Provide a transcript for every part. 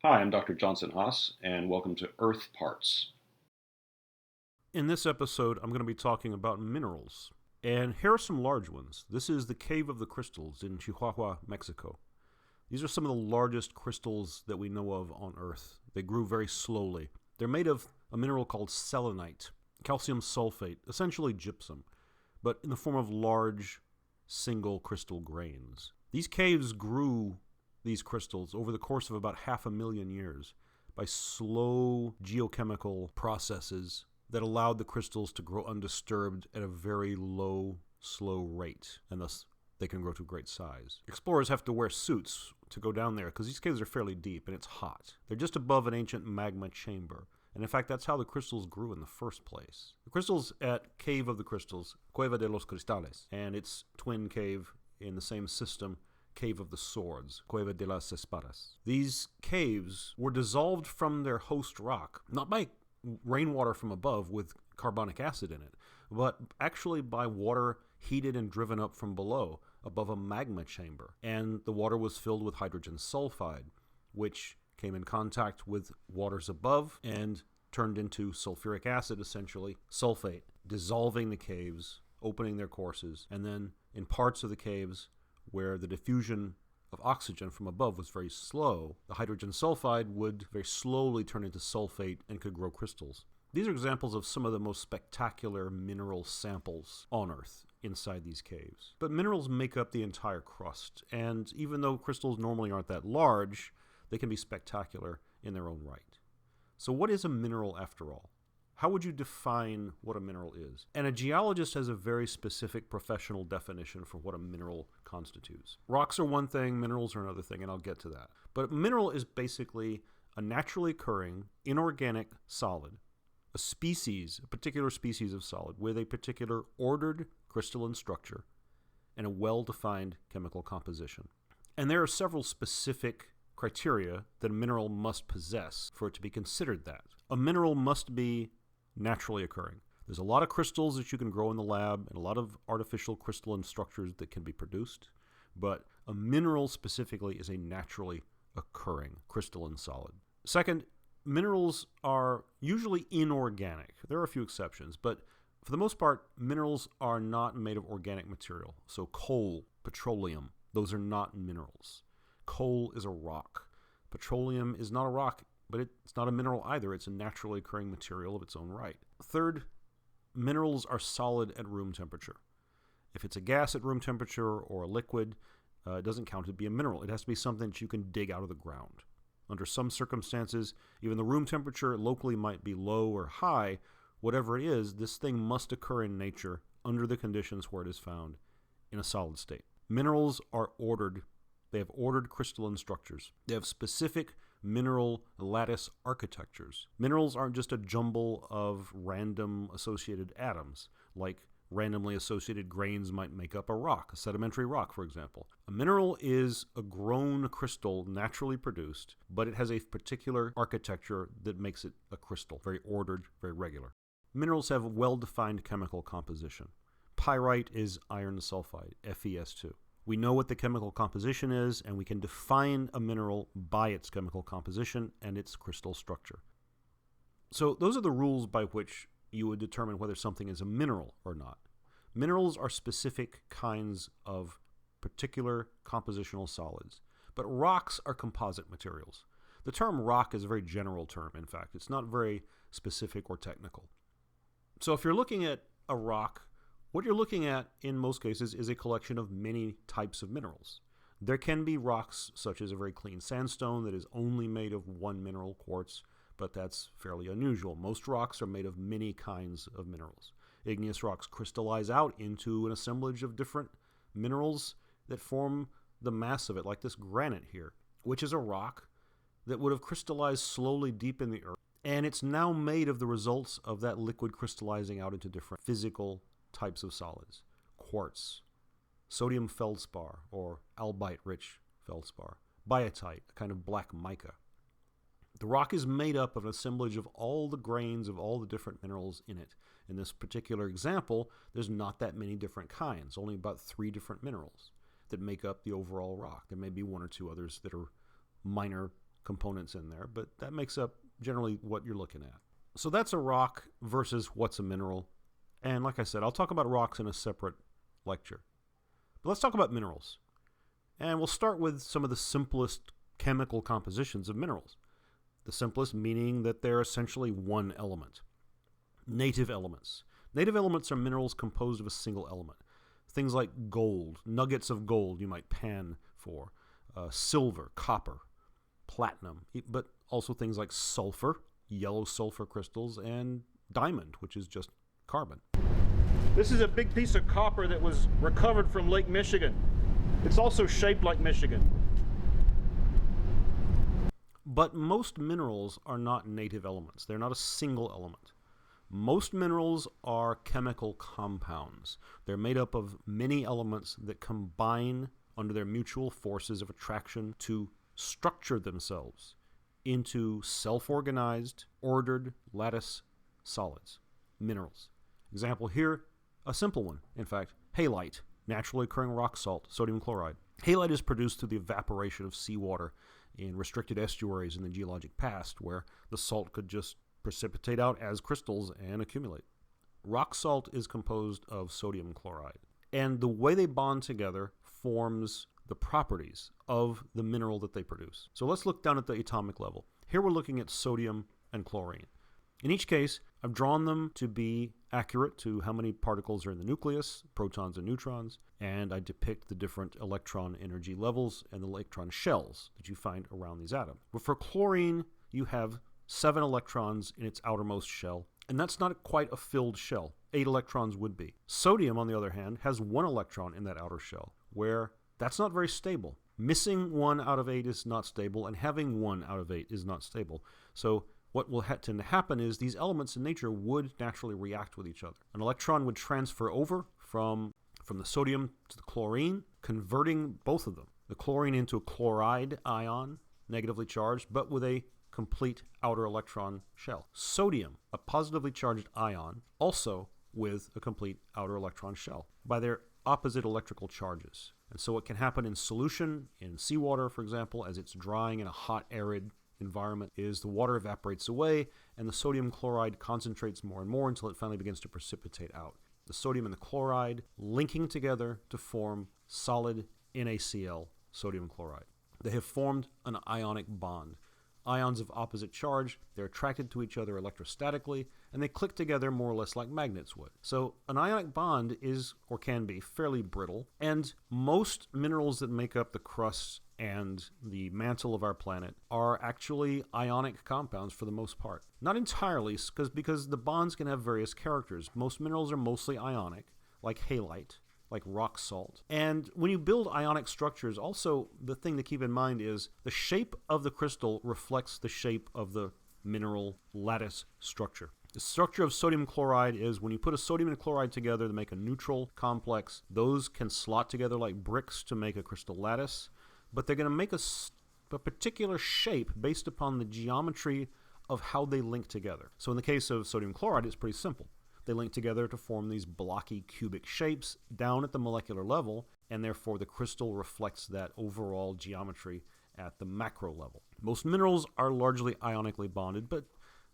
Hi, I'm Dr. Johnson Haas, and welcome to Earth Parts. In this episode, I'm going to be talking about minerals. And here are some large ones. This is the Cave of the Crystals in Chihuahua, Mexico. These are some of the largest crystals that we know of on Earth. They grew very slowly. They're made of a mineral called selenite, calcium sulfate, essentially gypsum, but in the form of large single crystal grains. These caves grew these crystals over the course of about 500,000 years by slow geochemical processes that allowed the crystals to grow undisturbed at a very low, slow rate, and thus they can grow to great size. Explorers have to wear suits to go down there because these caves are fairly deep and it's hot. They're just above an ancient magma chamber. And in fact, that's how the crystals grew in the first place. The crystals at Cave of the Crystals, Cueva de los Cristales, and its twin cave in the same system, Cave of the Swords, Cueva de las Espadas. These caves were dissolved from their host rock, not by rainwater from above with carbonic acid in it, but actually by water heated and driven up from below, above a magma chamber. And the water was filled with hydrogen sulfide, which came in contact with waters above and turned into sulfuric acid, essentially, sulfate, dissolving the caves, opening their courses, and then in parts of the caves where the diffusion of oxygen from above was very slow, the hydrogen sulfide would very slowly turn into sulfate and could grow crystals. These are examples of some of the most spectacular mineral samples on Earth inside these caves. But minerals make up the entire crust, and even though crystals normally aren't that large, they can be spectacular in their own right. So what is a mineral after all? How would you define what a mineral is? And a geologist has a very specific professional definition for what a mineral constitutes. Rocks are one thing, minerals are another thing, and I'll get to that. But a mineral is basically a naturally occurring inorganic solid, a species, a particular species of solid, with a particular ordered crystalline structure and a well-defined chemical composition. And there are several specific criteria that a mineral must possess for it to be considered that. A mineral must be naturally occurring. There's a lot of crystals that you can grow in the lab and a lot of artificial crystalline structures that can be produced, but a mineral specifically is a naturally occurring crystalline solid. Second, minerals are usually inorganic. There are a few exceptions, but for the most part, minerals are not made of organic material. So coal, petroleum, those are not minerals. Coal is a rock. Petroleum is not a rock, but it's not a mineral either. It's a naturally occurring material of its own right. Third, minerals are solid at room temperature. If it's a gas at room temperature or a liquid, it doesn't count to be a mineral. It has to be something that you can dig out of the ground. Under some circumstances, even the room temperature locally might be low or high. Whatever it is, this thing must occur in nature under the conditions where it is found in a solid state. Minerals are ordered. They have ordered crystalline structures. They have specific mineral lattice architectures. Minerals aren't just a jumble of random associated atoms, like randomly associated grains might make up a rock, a sedimentary rock, for example. A mineral is a grown crystal naturally produced, but it has a particular architecture that makes it a crystal, very ordered, very regular. Minerals have well-defined chemical composition. Pyrite is iron sulfide, FeS2. We know what the chemical composition is, and we can define a mineral by its chemical composition and its crystal structure. So those are the rules by which you would determine whether something is a mineral or not. Minerals are specific kinds of particular compositional solids, but rocks are composite materials. The term rock is a very general term, in fact. It's not very specific or technical. So if you're looking at a rock, what you're looking at, in most cases, is a collection of many types of minerals. There can be rocks, such as a very clean sandstone that is only made of one mineral, quartz, but that's fairly unusual. Most rocks are made of many kinds of minerals. Igneous rocks crystallize out into an assemblage of different minerals that form the mass of it, like this granite here, which is a rock that would have crystallized slowly deep in the earth. And it's now made of the results of that liquid crystallizing out into different physical types of solids. Quartz, sodium feldspar or albite-rich feldspar, biotite, a kind of black mica. The rock is made up of an assemblage of all the grains of all the different minerals in it. In this particular example, there's not that many different kinds, only about 3 different minerals that make up the overall rock. There may be 1 or 2 others that are minor components in there, but that makes up generally what you're looking at. So that's a rock versus what's a mineral. And like I said, I'll talk about rocks in a separate lecture. But let's talk about minerals. And we'll start with some of the simplest chemical compositions of minerals. The simplest meaning that they're essentially one element. Native elements. Native elements are minerals composed of a single element. Things like gold, nuggets of gold you might pan for, silver, copper, platinum, but also things like sulfur, yellow sulfur crystals, and diamond, which is just carbon. This is a big piece of copper that was recovered from Lake Michigan. It's also shaped like Michigan. But most minerals are not native elements. They're not a single element. Most minerals are chemical compounds. They're made up of many elements that combine under their mutual forces of attraction to structure themselves into self-organized, ordered lattice solids, minerals. Example here, a simple one, in fact, halite, naturally occurring rock salt, sodium chloride. Halite is produced through the evaporation of seawater in restricted estuaries in the geologic past, where the salt could just precipitate out as crystals and accumulate. Rock salt is composed of sodium chloride, and the way they bond together forms the properties of the mineral that they produce. So let's look down at the atomic level. Here we're looking at sodium and chlorine. In each case, I've drawn them to be accurate to how many particles are in the nucleus, protons and neutrons, and I depict the different electron energy levels and the electron shells that you find around these atoms. But for chlorine, you have 7 electrons in its outermost shell, and that's not quite a filled shell. 8 electrons would be. Sodium, on the other hand, has 1 electron in that outer shell, where that's not very stable. Missing 1 out of 8 is not stable, and having 1 out of 8 is not stable. So what will tend to happen is these elements in nature would naturally react with each other. An electron would transfer over from the sodium to the chlorine, converting both of them. The chlorine into a chloride ion, negatively charged, but with a complete outer electron shell. Sodium, a positively charged ion, also with a complete outer electron shell by their opposite electrical charges. And so what can happen in solution, in seawater, for example, as it's drying in a hot, arid environment, is the water evaporates away and the sodium chloride concentrates more and more until it finally begins to precipitate out. The sodium and the chloride linking together to form solid NaCl, sodium chloride. They have formed an ionic bond. Ions of opposite charge, they're attracted to each other electrostatically, and they click together more or less like magnets would. So an ionic bond is, or can be, fairly brittle, and most minerals that make up the crust and the mantle of our planet are actually ionic compounds for the most part. Not entirely, because the bonds can have various characters. Most minerals are mostly ionic, like halite, like rock salt. And when you build ionic structures, also the thing to keep in mind is the shape of the crystal reflects the shape of the mineral lattice structure. The structure of sodium chloride is when you put a sodium and chloride together to make a neutral complex, those can slot together like bricks to make a crystal lattice, but they're going to make a particular shape based upon the geometry of how they link together. So in the case of sodium chloride, it's pretty simple. They link together to form these blocky cubic shapes down at the molecular level, and therefore the crystal reflects that overall geometry at the macro level. Most minerals are largely ionically bonded, but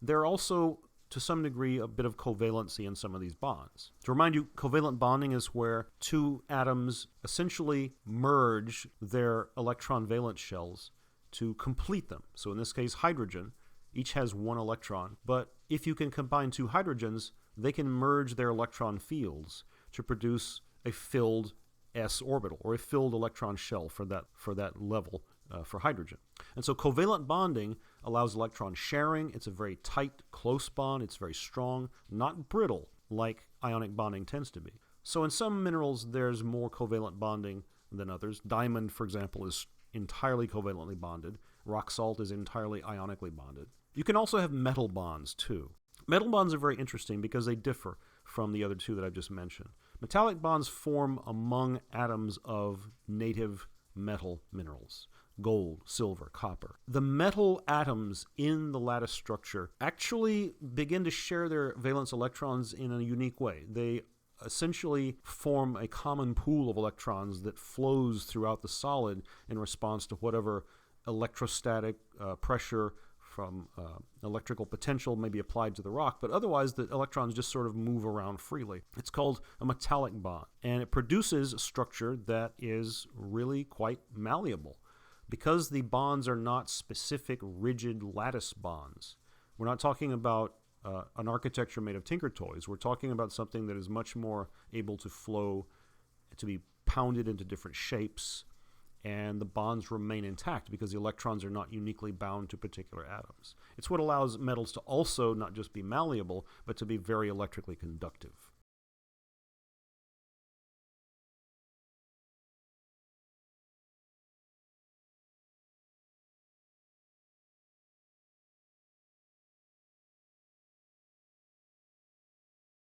there are also, to some degree, a bit of covalency in some of these bonds. To remind you, covalent bonding is where 2 atoms essentially merge their electron valence shells to complete them. So in this case, hydrogen, each has 1 electron, but if you can combine 2 hydrogens, they can merge their electron fields to produce a filled s orbital, or a filled electron shell for that level for hydrogen. And so covalent bonding allows electron sharing. It's a very tight, close bond. It's very strong, not brittle like ionic bonding tends to be. So in some minerals, there's more covalent bonding than others. Diamond, for example, is entirely covalently bonded. Rock salt is entirely ionically bonded. You can also have metal bonds, too. Metal bonds are very interesting because they differ from the other 2 that I've just mentioned. Metallic bonds form among atoms of native metal minerals, gold, silver, copper. The metal atoms in the lattice structure actually begin to share their valence electrons in a unique way. They essentially form a common pool of electrons that flows throughout the solid in response to whatever electrostatic pressure from electrical potential may be applied to the rock, but otherwise the electrons just sort of move around freely. It's called a metallic bond, and it produces a structure that is really quite malleable. Because the bonds are not specific rigid lattice bonds, we're not talking about an architecture made of Tinker Toys. We're talking about something that is much more able to flow, to be pounded into different shapes, and the bonds remain intact because the electrons are not uniquely bound to particular atoms. It's what allows metals to also not just be malleable, but to be very electrically conductive.